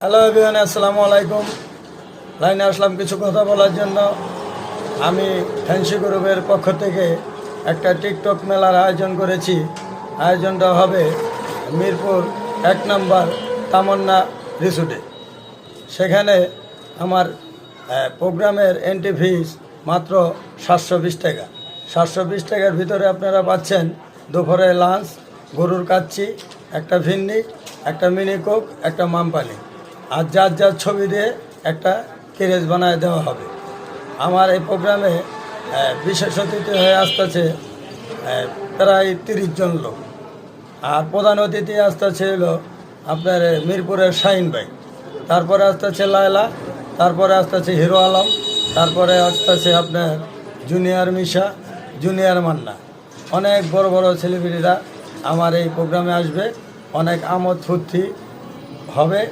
Hello everyone, আসসালামু আলাইকুম। লাইনে আসলাম কিছু কথা বলার জন্য। আমি ফ্যান্সি গ্রুপের পক্ষ থেকে একটা টিকটক মেলার আয়োজন করেছি। আয়োজনটা হবে মিরপুর 1 নম্বর তামান্না রিসোর্টে। সেখানে আমার প্রোগ্রামের এন্ট্রি ফিস মাত্র 720 টাকা। 720 টাকার ভিতরে আপনারা পাচ্ছেন দুপুরে লাঞ্চ, গরুর কাচ্চি, একটা ভিন্নি, একটা মিনি কোক, একটা মামপানি, আর যার যার ছবি দিয়ে একটা কেরেজ বানায় দেওয়া হবে। আমার এই প্রোগ্রামে বিশেষ অতিথি হয়ে আসতেছে প্রায় 30 জন লোক। আর প্রধান অতিথি আসতেছে হলো আপনার মিরপুরের শাহিন ভাই, তারপরে আসতেছে লায়লা, তারপরে আসতেছে হিরো আলম, তারপরে আসতেছে আপনার জুনিয়র মিশা, জুনিয়র মান্না। অনেক বড় বড় সেলিব্রিটিরা আমার এই প্রোগ্রামে আসবে। অনেক আমোদ ফুর্তি হবে।